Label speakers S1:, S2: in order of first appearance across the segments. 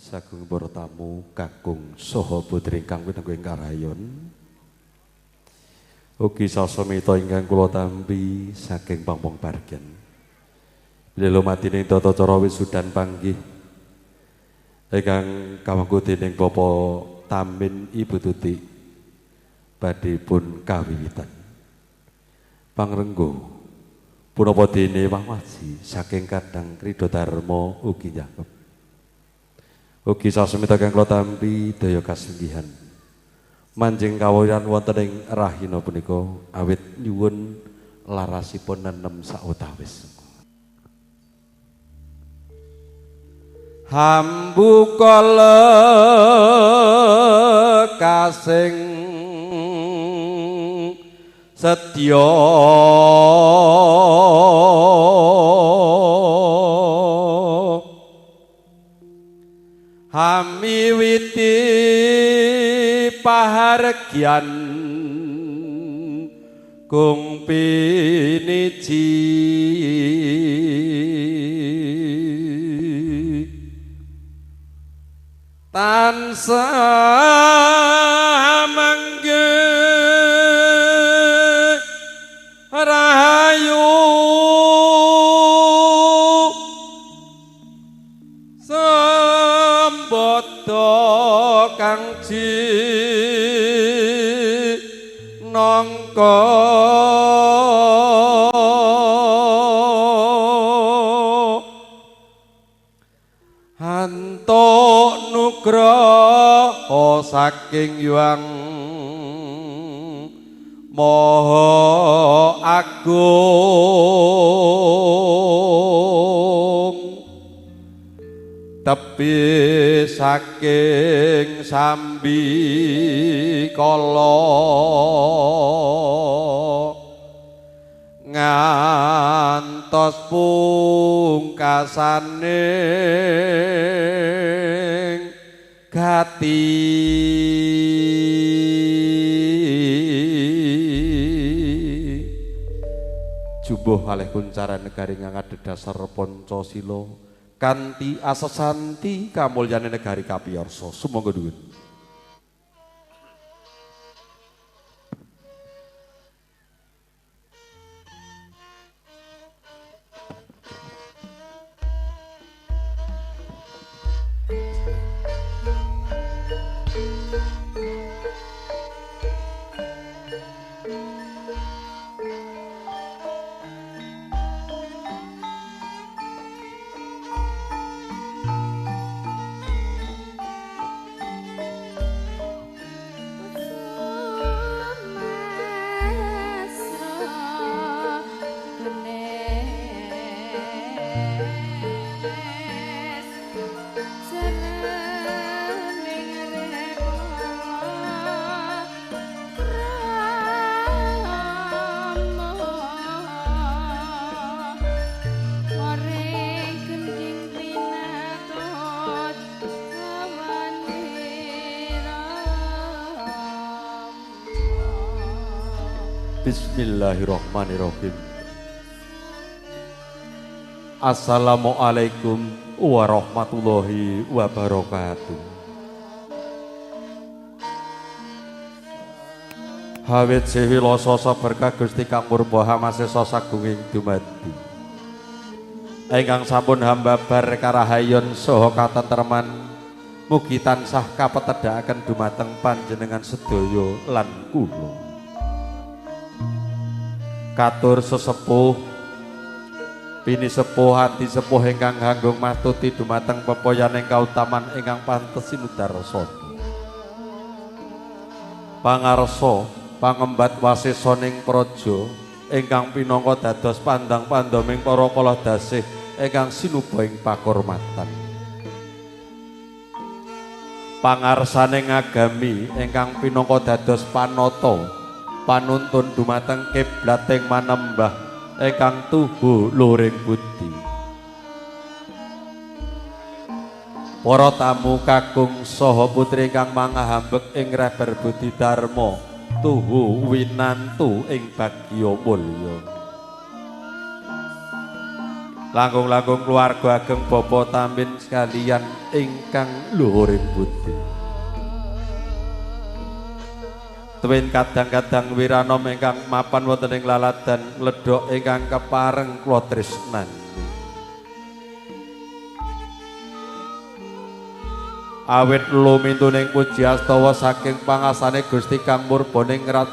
S1: Sagung para tamu kakung saha putri ingkang pinengga ing karayon. Ugi sasmita ingkang kula tampi saking Pangpong Bargen. Lelo matining tata cara wisudan panggih. Ingkang kawangku dening Bapak Tamin Ibu Tuti badhe pun kawiwitan. Pangrengga punapa dene wawaji saking Kadang Krida Darma ugi nyangkep. Ugi sasmita kang kula tampi daya kasinggihan. Manjing kawuyan wonten ing rahina punika awit nyuwun larasipun nenem sautawis. Hambu kala kasing setya hamiwiti pahargyan kung piniji tansah manggih rahayu sembada kang jinangka antuk nugraha saking Hyang Maha Agung tepi saking sambi kala ngantos pungkasaning gati jumbuh kalih kuncara negari ngangkat dasar Pancasila kanthi asesanti kamulyane negari kapiyarsa sumangga dhuwur. Bismillahirrahmanirrahim. Assalamualaikum warahmatullahi wabarakatuh. Hawit sewilasa saberkah Gusti Kang Purba hamasesa sagunging dumadi. Ingkang sampun hambabar karahayon saha katentreman mugi tansah kapetedhakaken dumateng panjenengan sedaya lan kula. Katur sesepuh pini sepuh hati sepuh ingkang hanggung matuti dumateng pepoyaning kautaman ingkang pantes sinudarsana pangarsa pangembat wasesaning praja ingkang pinangka dados pandang pandoming para kala dasih ingkang sinuba ing pakurmatan pangarsaning agami ingkang pinangka dados panata panuntun dumateng kiblating manembah ingkang tuhu luring budi. Para tamu kakung saha putri ingkang mangahambek ing reber budi dharma tuhu winantu ing bagya mulya. langkung-langkung keluarga ageng Bapa Tamin sekalian ingkang luhuring budi. Tuwin kadang-kadang wiranom ingkang mapan wonten ing laladan ngledhok ingkang kepareng kula tresnani. Awit lumintuning puji astawa saking pangasane Gusti kang murbaning ngrat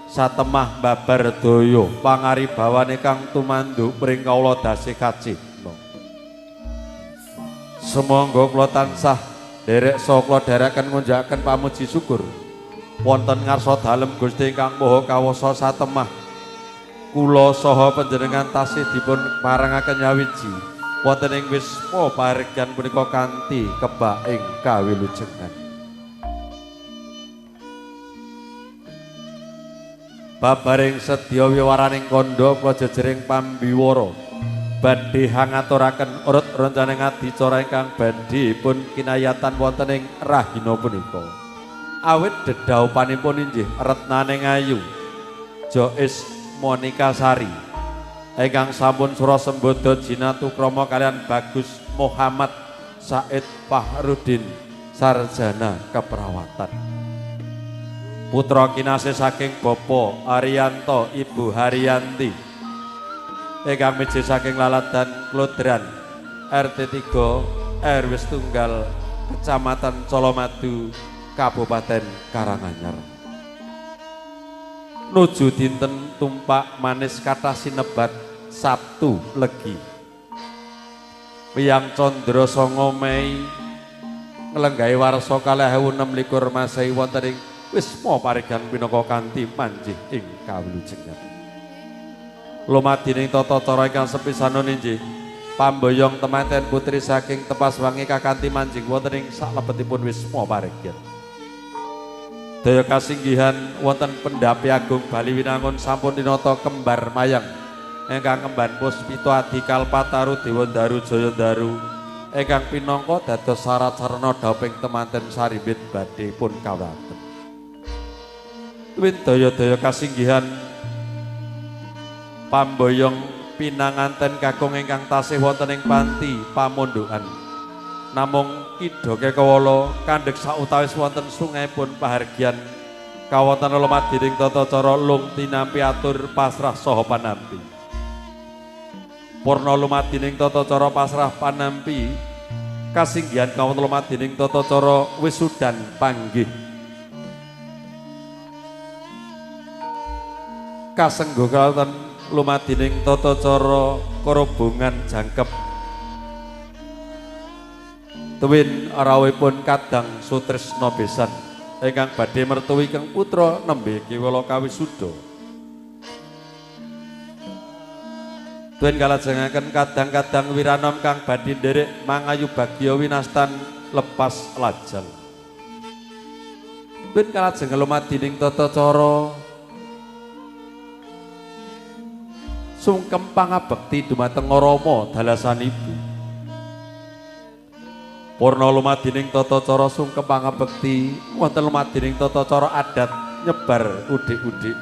S1: satemah babar daya pangaribawane kang tumanduk pring kawula dasih kacipta. Sumangga kula tansah derek saha kula dherekaken ngunjakaken pamuji syukur wonten ngarsa dalem Gusti ingkang Maha Kawasa satemah. Kula saha panjenengan tasih dipun parengaken nyawiji wonten ing wisma paregyan punika kanthi kebak ing kawilujengan. Babaring sedya wiwaraning kandha kula jejering pambiwara badhe hangaturaken urut rencana adicara ingkang badhe pun kinayatan wonten ing rahina punika. Awit dedaupanipun inggih Retnaning Ayu Jois Monika Sari ingkang sampun sura sembodo jinatu krama kalian Bagus Muhammad Said Fahrudin sarjana keperawatan. Putra kinasih saking Bapa Ariyanto Ibu Haryanti ingkang miji saking laladan Klodran RT 3 RW Setunggal Kecamatan Colomadu Kabupaten Karanganyar. Nuju dinten tumpak manis kathah sinebat Sabtu Legi Wiyang Candra 9 Mei nglenggahi warsa 2026 Masehi wonten ing wisma paregyan pinaka kanthi manjih ing kawilujengan. Lumadining tata cara ingkang sepisanan inggih pamboyong temanten putri saking Tepas Wangi kakanthi manjing wonten ing salebetipun wisma paregyan. Daya kasinggihan wonten Pendapi Agung Bali Winangun sampun dinata kembar mayang ingkang kemban Puspita Adi Kalpataru Dewandaru Jayandaru ingkang pinangka dados syarat sarana dhawuhing temanten sarimbit badhe pun kawraten. Luwih daya-daya kasinggihan pamboyong pinanganten kakung ingkang tasih wonten ing panti pamondokan namung Kidoke kawula kandhek sautawis wonten sungai pun pahargyan kawonten lumadining tata cara lung tinampi atur pasrah saha panampi. Purna lumadining tata cara pasrah panampi kasinggihan kawonten lumadining tata cara wisudan panggih. Kasenggo kawonten lumadining tata cara korobongan jangkep tuwin rawuhipun kadang sutresna besan ingkang badhe mertuwi kang putra nembe kiwala kawisuda. Tuwin kalajengaken kadang-kadang wiranom kang badhe nderek mangayu bagya winastan lepas lajeng. Tuwin kalajeng lumadining tata cara sungkem pangabekti dumateng Rama dalasanipun. Purna lumadining tata cara sungkem pangabekti wonten lumadining tata cara adat nyebar udik-udik.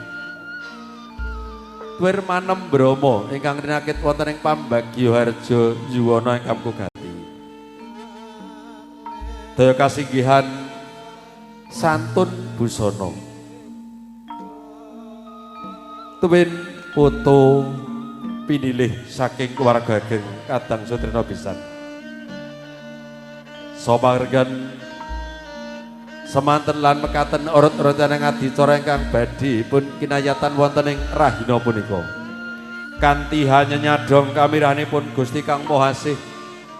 S1: Tuwir manem Brama ingkang rinakit wonten ing Pambagya Harja Yuwana ingkang kugati. Daya kasinggihan santun busana. Tuwin foto pinilih saking keluarga ageng kadang sutrena pisan. Somargan semanten lan mekaten urut-urutan adicara ingkang badhe pun kinayatan wonten ing rahina punika. Kanthi hanya nyadong kamirhanipun Gusti Kang Mahasih,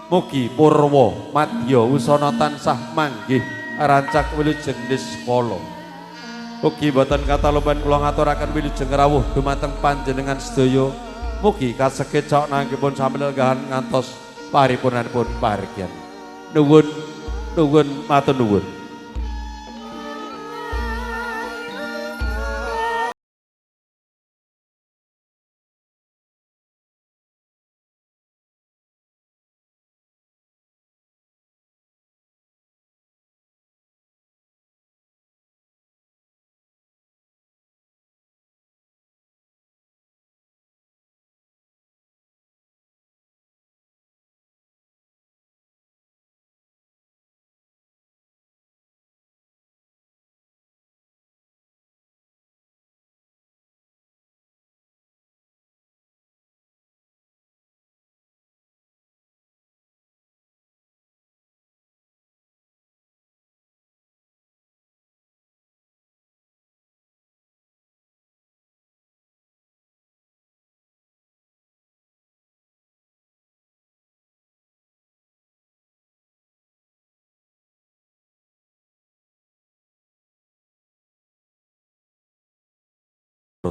S1: mugi purwa madya usana tansah manggih rancak wilujeng niskala. Mugi boten katalupan kula ngaturaken wilujeng rawuh dumateng panjenengan sedaya. Mugi kaseged cok nanggipun sami lenggahan ngantos paripurnanipun paregyan. Nuwun matur nuwun.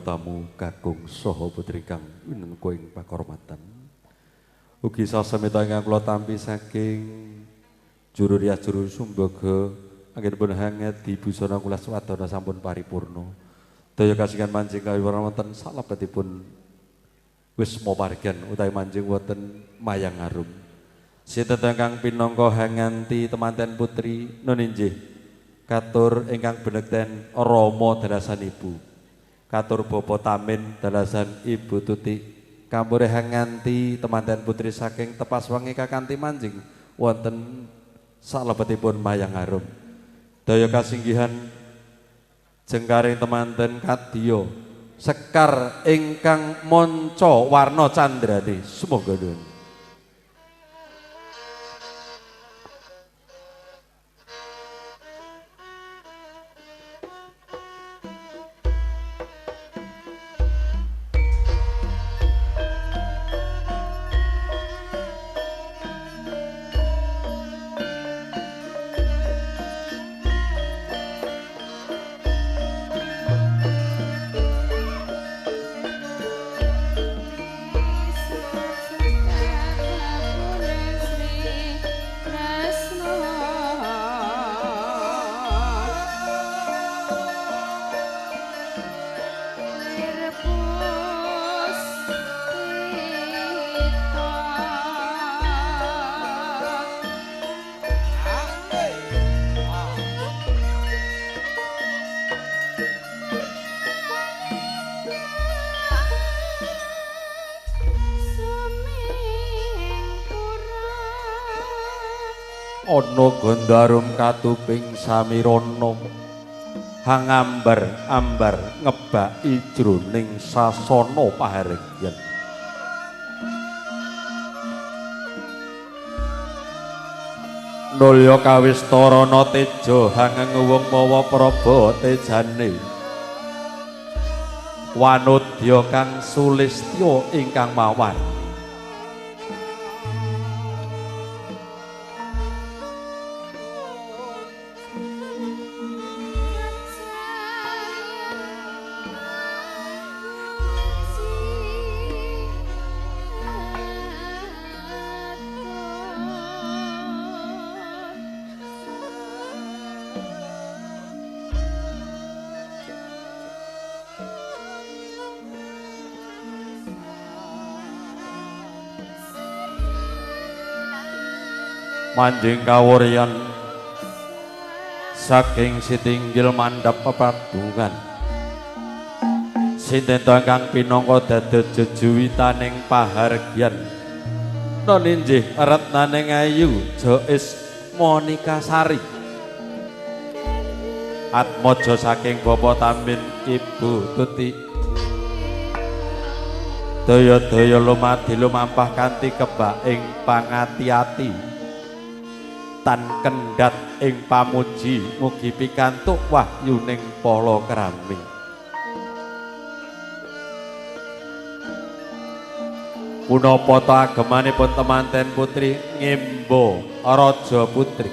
S1: tamu kakung saha putri kang winengku ing pakurmatan. Ugi sasamita ingkang kula tampi saking juru rias juru sumbaga anggenipun hangedi busana kula swadana sampun paripurna. Daya kasihan manjing kawiwaran wonten salebetipun wis mapargan utawi manjing wonten mayang arum. Sinten ingkang pinangka hanganti temanten putri nun inggih katur ingkang benekten Rama dalasan ibu. Katur Bapa Tamin dalasan Ibu Tuti kamurih nganti temanten putri saking tepas wangi kakanthi manjing wonten salebetipun mayang arum. Daya kasinggihan jengkaring temanten kadya sekar ingkang manca warna candrane sumangga nuwun. Ana gondarum katuping samirana hangambar-ambar ngebaki jroning sasana pahargyan. Nulya kawistarana teja hangeng wong mawa praba tejane wanudya kang sulistya ingkang mawar. Manjing kawuryan saking sitinggil mandhap pepadungan sinten ingkang pinangka dados jejuwitaning pahargyan non inggih retnaning ayu Jois Monika Sari atmaja saking Bapa Tamin Ibu Tuti daya-daya lumadi lumampah kanthi kebak ing pangati-ati tan kendhat ing pamuji mugi pikantuk wahyuning palakrami. Punapa ta agemanipun temanten putri Ngimba Raja Putri.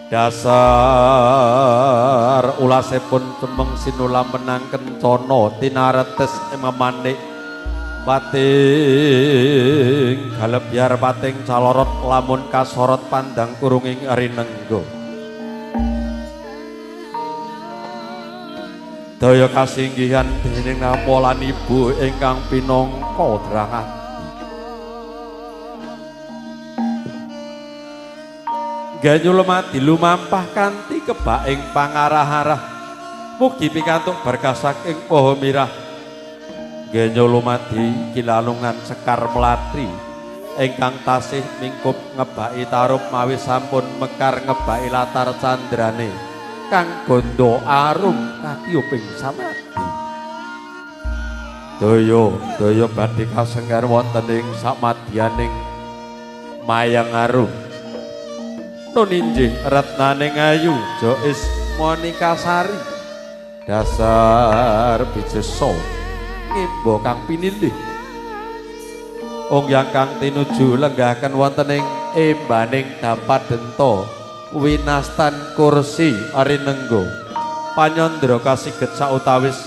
S1: Dasar ulasipun temeng sinulam menang kencana tinaretes memanik pating galebyar pating calorot lamun kasorot pandang kurunging rinengga. Daya kasinggihan dening napa lan ibu ingkang pinangka drangati. Ganyul mati lumampah kanthi kebak ing pangarah-arah mugi pikantuk berkah saking Paha Mirah. Ganyul mati kilalungan sekar melatri ingkang tasih mingkup ngebaki tarup mawi sampun mekar ngebaki latar candrane kang gondo arum katiyuping samati. Daya badhe kasenggar wonten ing samadyaning mayang arum nun inggih retnaning ayu Jois Monika Sari dasar bijesa Ngimba kang pinilih ongyang kang tinuju lenggahaken wonten ing embaning Dapadenta winastan kursi arinengga panyandra kasiget sautawis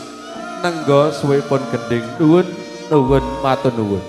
S1: nenggo suwipun gending nuwun matur nuwun.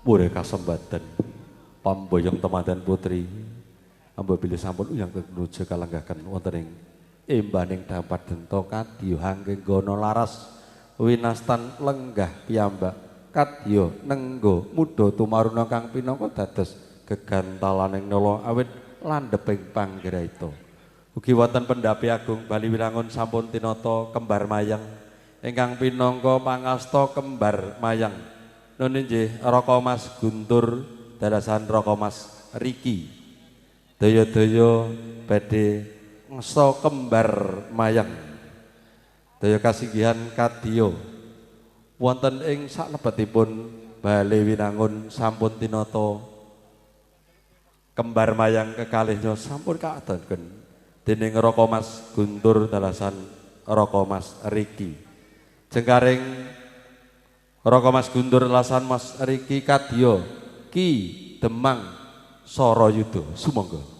S1: Pure kasembatan pamboyong temanten putri amba bilih sampun uyang kenuju kalenggahan wonten ing embaning dapat denta kadya hangge gono laras winastan lenggah piyambak kadya nenggo muda tumaruna kang pinangka dados gegantalaning nala awit landheping panggraita. Ugi wonten pendhapi agung Bali Wirangun sampun tinata kembar mayang ingkang pinangka pangasta kembar mayang. Nun inggih Raka Mas Guntur dalasan Raka Mas Riki. Daya-daya badhe ngesta kembar mayang. Daya kasinggihan kadya wonten ing salebetipun Bali Winangun sampun tinata kembar mayang kekalihnya sampun kaadaken dening Raka Mas Guntur dalasan Raka Mas Riki. Jengkaring Raka Mas Guntur lasan Mas Riki kadya Ki Demang Sarayuda sumangga.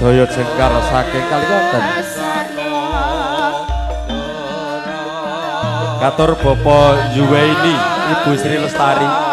S1: Daya jengkar saking kaliyanten katur Bapak Yuwaini Ibu Sri Lestari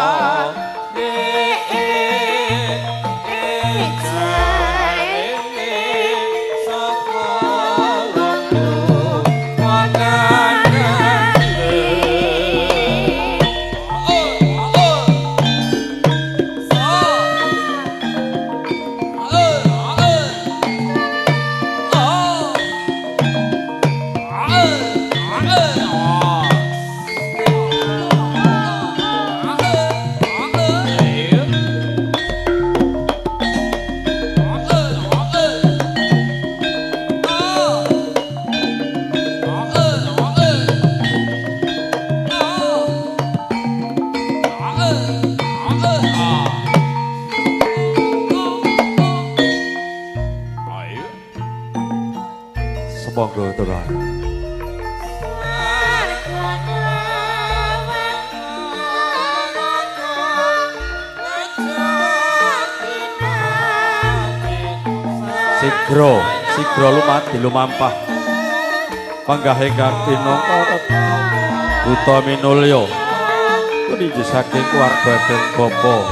S1: Monggo turun. Sigra lumadi lumampah panggah ingkang pinangka Buta Minulya puniki saking keluarga Bapak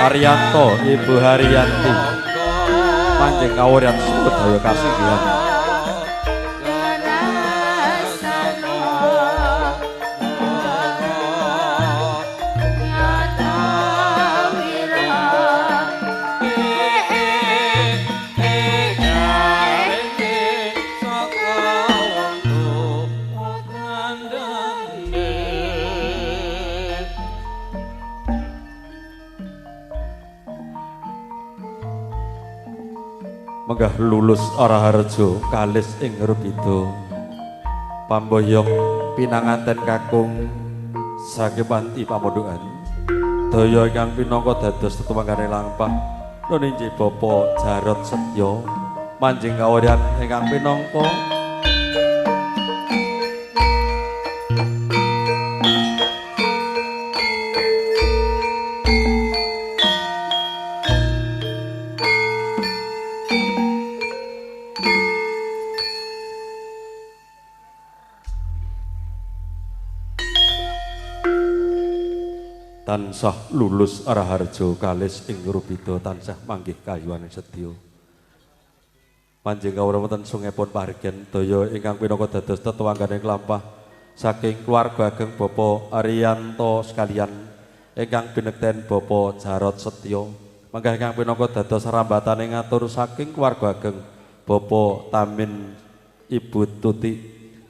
S1: Ariyanto Ibu Haryanti manjing kawuryan sedaya kasinggihan menggah lulus Araharjo kalis ing Rubida pamboyong pinanganten kakung sakepanti pamondokan daya ingkang pinangka dados tetumanggane lampah nuninji Bapak Jarot Setyo manjing kawuryan ingkang pinangka tansah lulus Araharjo kalis ing Rubida tansah manggih kayuwaning sedya panjenengan kawula wonten sungepun paringgan daya ingkang pinangka dados tetuwangganing lampah saking keluarga ageng Bapak Ariyanto sekalian ingkang binekten Bapak Jarot Setyo manggih ingkang pinangka dados rambataning ngatur saking keluarga ageng Bapak Tamin Ibu Tuti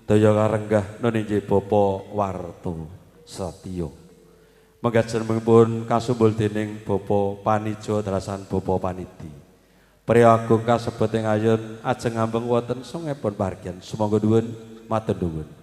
S1: daya karenggah nuninji Bapak Warto Setyo mengajeng kasumbul dening Bapak Panijo dalasan Bapak Paniti. Priya agung kasebut ing ayun ajeng ngambeng wonten sungepun paringgan. Sumangga nuwun matur nuwun.